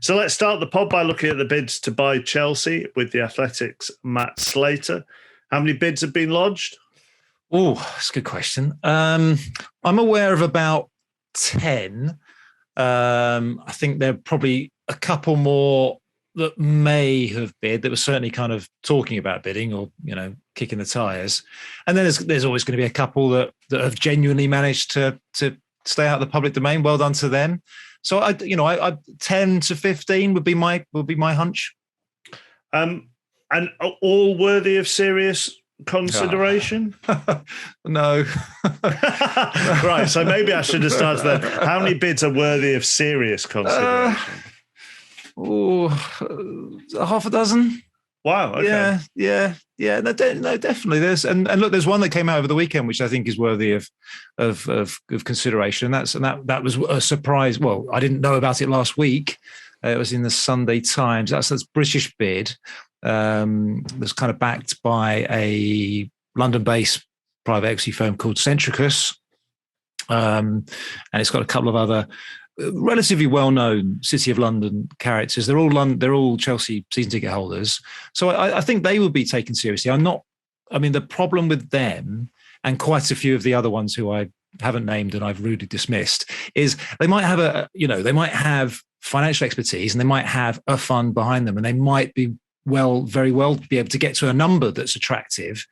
So let's start the pod by looking at the bids to buy Chelsea with the Athletic's Matt Slater. How many bids have been lodged? Oh, that's a good question. I'm aware of about 10. I think there are probably a couple more that may have bid, that were certainly kind of talking about bidding or, kicking the tires. And then there's always going to be a couple that have genuinely managed to stay out of the public domain. Well done to them. So I 10 to 15 would be my hunch. And all worthy of serious consideration? No. Right, so maybe I should have started there. How many bids are worthy of serious consideration? Half a dozen. Wow. Okay. Yeah. No, definitely. Look, there's one that came out over the weekend, which I think is worthy of consideration. That was a surprise. Well, I didn't know about it last week. It was in the Sunday Times. That's British bid. That's kind of backed by a London-based private equity firm called Centricus, and it's got a couple of other relatively well-known City of London characters. They're all Chelsea season ticket holders, so I think they will be taken seriously. The problem with them and quite a few of the other ones who I haven't named and I've rudely dismissed is they might have financial expertise and they might have a fund behind them and they might be very well be able to get to a number that's attractive,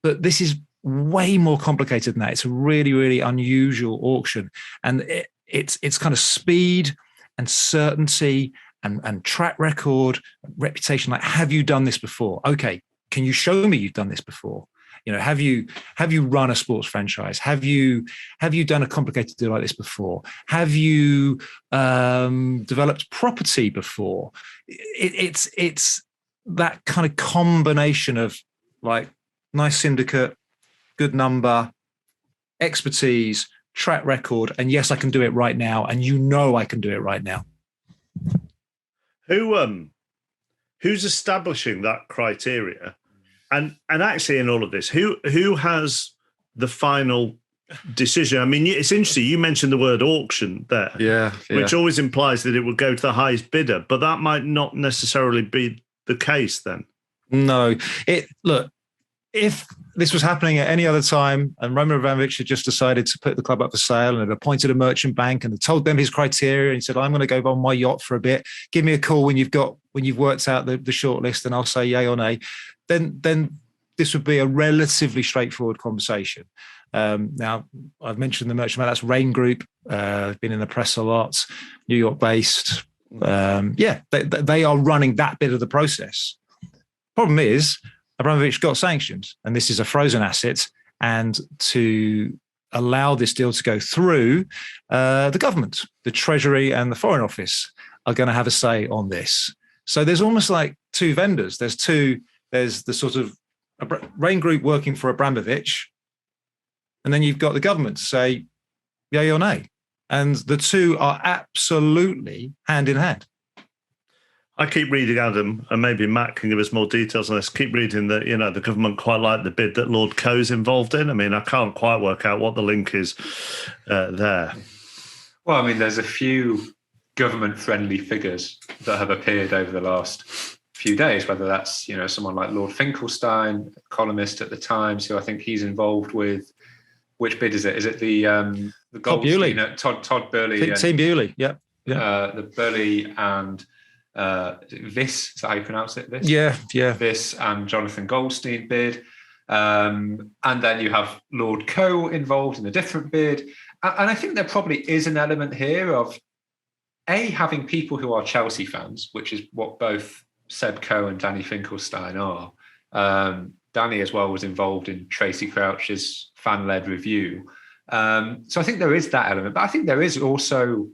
but this is way more complicated than that. It's a really, really unusual auction, and it's kind of speed and certainty and track record, reputation. Like, have you done this before? Okay, can you show me you've done this before? Have you run a sports franchise? Have you done a complicated deal like this before? Have you developed property before? It's that kind of combination of like nice syndicate, good number, expertise, track record, and yes, I can do it right now, and I can do it right now. Who's establishing that criteria? And actually in all of this, who has the final decision? I mean, it's interesting. You mentioned the word auction there, yeah. Which always implies that it would go to the highest bidder, but that might not necessarily be the case then. No. Look, if this was happening at any other time and Roman Abramovich had just decided to put the club up for sale and had appointed a merchant bank and had told them his criteria and he said, I'm going to go on my yacht for a bit, give me a call when you've worked out the shortlist and I'll say yay or nay, then this would be a relatively straightforward conversation. Now, I've mentioned the merchant bank, that's Rain Group, been in the press a lot, New York based. They are running that bit of the process. Problem is, Abramovich got sanctioned, and this is a frozen asset. And to allow this deal to go through, the government, the Treasury, and the Foreign Office are going to have a say on this. So there's almost like two vendors. There's the sort of Rain Group working for Abramovich, and then you've got the government to say yay or nay. And the two are absolutely hand in hand. I keep reading, Adam, and maybe Matt can give us more details on this. Keep reading that, the government quite like the bid that Lord Coe's involved in. I mean, I can't quite work out what the link is there. Well, I mean, there's a few government-friendly figures that have appeared over the last few days, whether that's, someone like Lord Finkelstein, columnist at the Times, who I think he's involved with. Which bid is it? Is it the Todd Bewley? Todd Burley. Team Bewley, yeah. The Burley and Viss, is that how you pronounce it? Viss? Yeah. Viss and Jonathan Goldstein bid. And then you have Lord Coe involved in a different bid. And I think there probably is an element here of, having people who are Chelsea fans, which is what both Seb Coe and Danny Finkelstein are. Danny as well was involved in Tracy Crouch's fan-led review. So I think there is that element, but I think there is also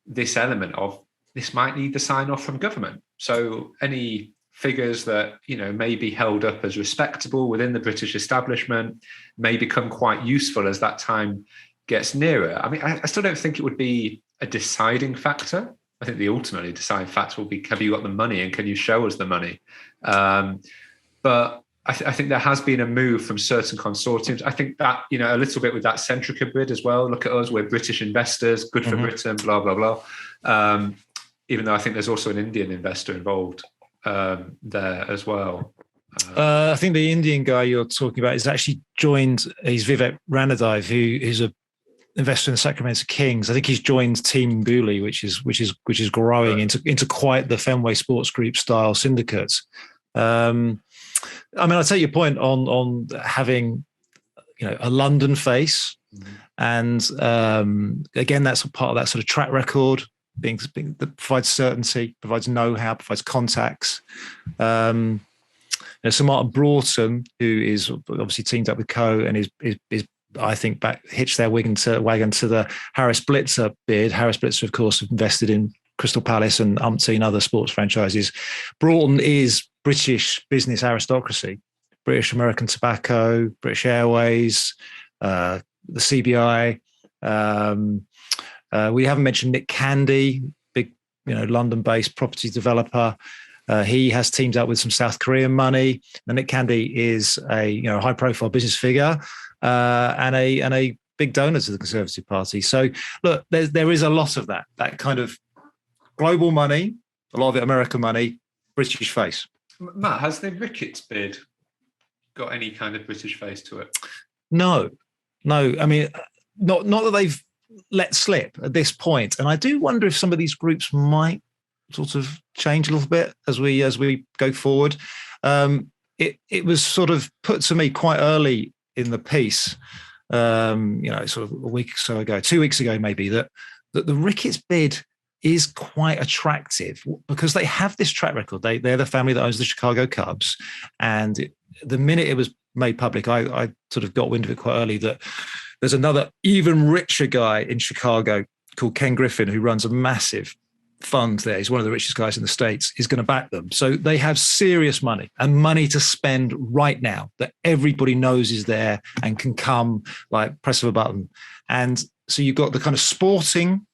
this element of this might need the sign-off from government. So any figures that, may be held up as respectable within the British establishment may become quite useful as that time gets nearer. I mean, I still don't think it would be a deciding factor. I think the ultimately deciding factor will be, have you got the money and can you show us the money? But I think there has been a move from certain consortiums. I think that, a little bit with that Centrica bid as well. Look at us, we're British investors, good for Britain, blah, blah, blah. even though I think there's also an Indian investor involved there as well. I think the Indian guy you're talking about is actually joined. He's Vivek Ranadive, who's a investor in the Sacramento Kings. I think he's joined Team Booley, which is growing into quite the Fenway Sports Group style syndicate. I mean, I take your point on having a London face, and again, that's a part of that sort of track record. Being that provides certainty, provides know-how, provides contacts. So Martin Broughton, who is obviously teamed up with Co, and is I think hitched their wagon to the Harris Blitzer bid. Harris Blitzer, of course, have invested in Crystal Palace and umpteen other sports franchises. Broughton is British business aristocracy, British American Tobacco, British Airways, the CBI. We haven't mentioned Nick Candy, big London-based property developer. He has teamed up with some South Korean money. And Nick Candy is a high-profile business figure and a big donor to the Conservative Party. So look, there is a lot of that kind of global money, a lot of it American money, British face. Matt, has the Ricketts bid got any kind of British face to it? No. I mean, not that they've let slip at this point. And I do wonder if some of these groups might sort of change a little bit as we go forward. It was sort of put to me quite early in the piece, sort of a week or so ago, 2 weeks ago maybe, that the Ricketts bid is quite attractive because they have this track record. They're the family that owns the Chicago Cubs, and the minute it was made public, I sort of got wind of it quite early that there's another even richer guy in Chicago called Ken Griffin who runs a massive fund there. He's one of the richest guys in the States. Is going to back them. So they have serious money and money to spend right now that everybody knows is there and can come like press of a button. And so you've got the kind of sporting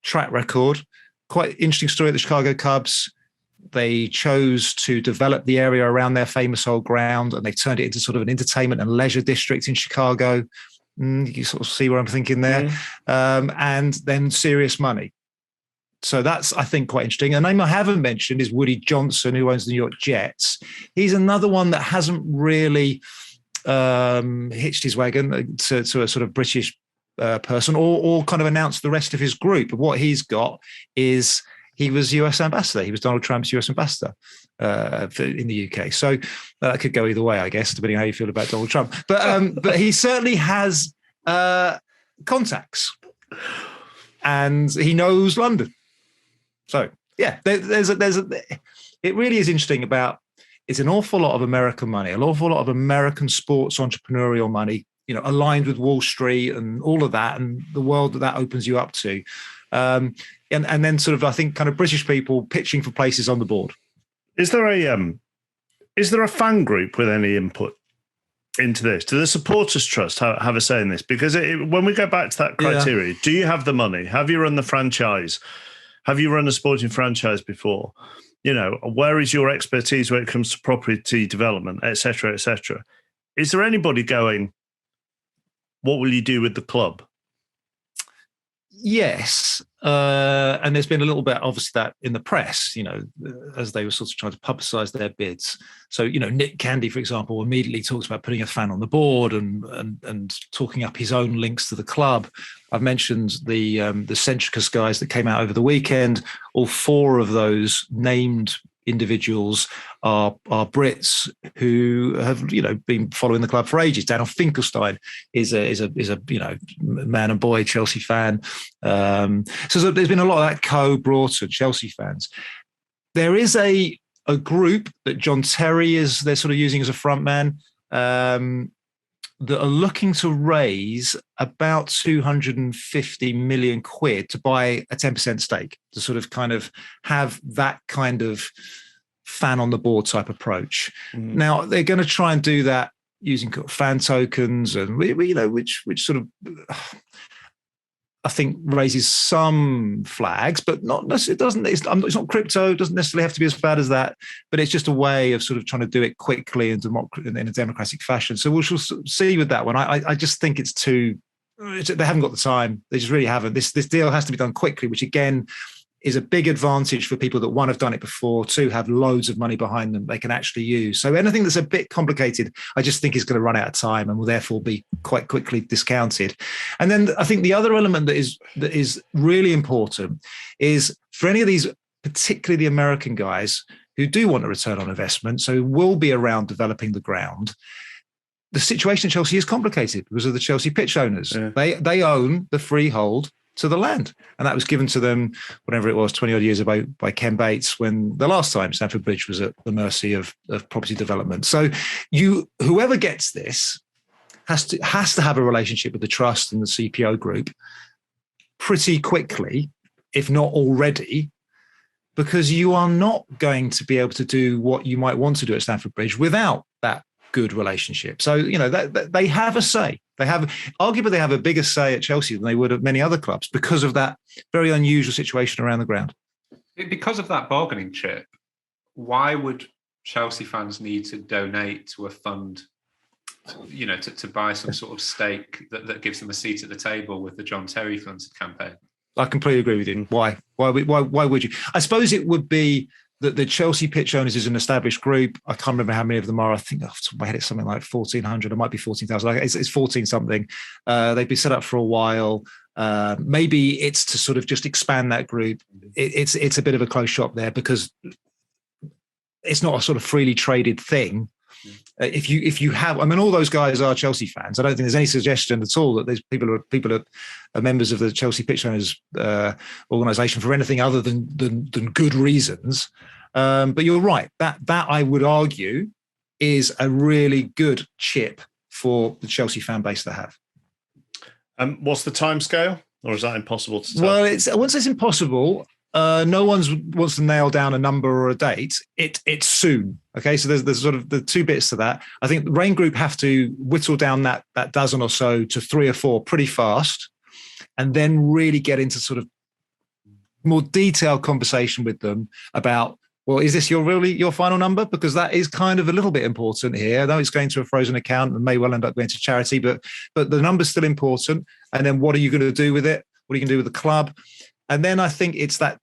track record. Quite interesting story at the Chicago Cubs. They chose to develop the area around their famous old ground, and they turned it into sort of an entertainment and leisure district in Chicago. You sort of see where I'm thinking there. And then serious money. So that's, I think, quite interesting. A name I haven't mentioned is Woody Johnson, who owns the New York Jets. He's another one that hasn't really hitched his wagon to a sort of British person or kind of announced the rest of his group. What he's got is he was US ambassador. He was Donald Trump's US ambassador in the UK. So that could go either way, I guess, depending on how you feel about Donald Trump. But he certainly has contacts, and he knows London. So yeah, it really is interesting about. It's an awful lot of American money, an awful lot of American sports entrepreneurial money, aligned with Wall Street and all of that, and the world that opens you up to. And then sort of, I think, kind of British people pitching for places on the board. Is there a fan group with any input into this? Do the supporters trust have a say in this? Because when we go back to that criteria, do you have the money? Have you run the franchise? Have you run a sporting franchise before? Where is your expertise when it comes to property development, et cetera, et cetera? Is there anybody going, what will you do with the club? Yes. And there's been a little bit, obviously, that in the press, as they were sort of trying to publicize their bids. So, Nick Candy, for example, immediately talks about putting a fan on the board and talking up his own links to the club. I've mentioned the Centricus guys that came out over the weekend. All four of those named individuals are Brits who have been following the club for ages. Daniel Finkelstein is a man and boy Chelsea fan. So there's been a lot of that co-Broughton Chelsea fans. There is a group that John Terry they're sort of using as a front man that are looking to raise about 250 million quid to buy a 10% stake, to sort of kind of have that kind of fan on the board type approach. Now they're going to try and do that using fan tokens, and which sort of I think raises some flags, but not necessarily. It's not crypto. It doesn't necessarily have to be as bad as that. But it's just a way of sort of trying to do it quickly and in a democratic fashion. So we shall see with that one. I just think it's too. They haven't got the time. They just really haven't. This deal has to be done quickly, which again is a big advantage for people that, one, have done it before, two, have loads of money behind them they can actually use. So anything that's a bit complicated, I just think is going to run out of time and will therefore be quite quickly discounted. And then I think the other element that is really important is for any of these, particularly the American guys who do want a return on investment, so will be around developing the ground. The situation at Chelsea is complicated because of the Chelsea pitch owners. Yeah. They own the freehold to the land, and that was given to them, whatever it was, 20 odd years ago by Ken Bates, when the last time Stamford Bridge was at the mercy of property development. So whoever gets this has to have a relationship with the trust and the CPO group pretty quickly, if not already, because you are not going to be able to do what you might want to do at Stamford Bridge without that good relationship. So, that they have a say. Arguably they have a bigger say at Chelsea than they would at many other clubs because of that very unusual situation around the ground. Because of that bargaining chip, why would Chelsea fans need to donate to a fund, to buy some sort of stake that gives them a seat at the table with the John Terry funded campaign? I completely agree with you. Why would you? I suppose it would be that the Chelsea pitch owners is an established group. I can't remember how many of them are. I think off the top of my head, it's something like 1,400. It might be 14,000. It's 14 something. They've been set up for a while. Maybe it's to sort of just expand that group. It's a bit of a close shop there because it's not a sort of freely traded thing. If you have, all those guys are Chelsea fans. I don't think there's any suggestion at all that there's people are members of the Chelsea pitch owners organisation for anything other than good reasons. But you're right. That I would argue is a really good chip for the Chelsea fan base to have. What's the timescale, or is that impossible to tell? Well, once it's impossible. No one wants to nail down a number or a date. It's soon. Okay, so there's sort of the two bits to that. I think the Rain Group have to whittle down that dozen or so to 3 or 4 pretty fast, and then really get into sort of more detailed conversation with them about, well, is this your final number? Because that is kind of a little bit important here. I know it's going to a frozen account and may well end up going to charity, but the number's still important. And then what are you going to do with it? What are you going to do with the club? And then I think it's that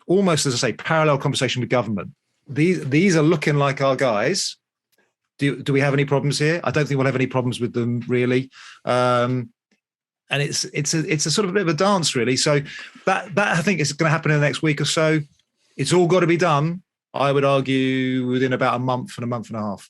almost, as I say, parallel conversation with government. These are looking like our guys. Do we have any problems here? I don't think we'll have any problems with them, really. And it's a sort of a bit of a dance, really. So that I think is going to happen in the next week or so. It's all got to be done, I would argue, within about a month and a half.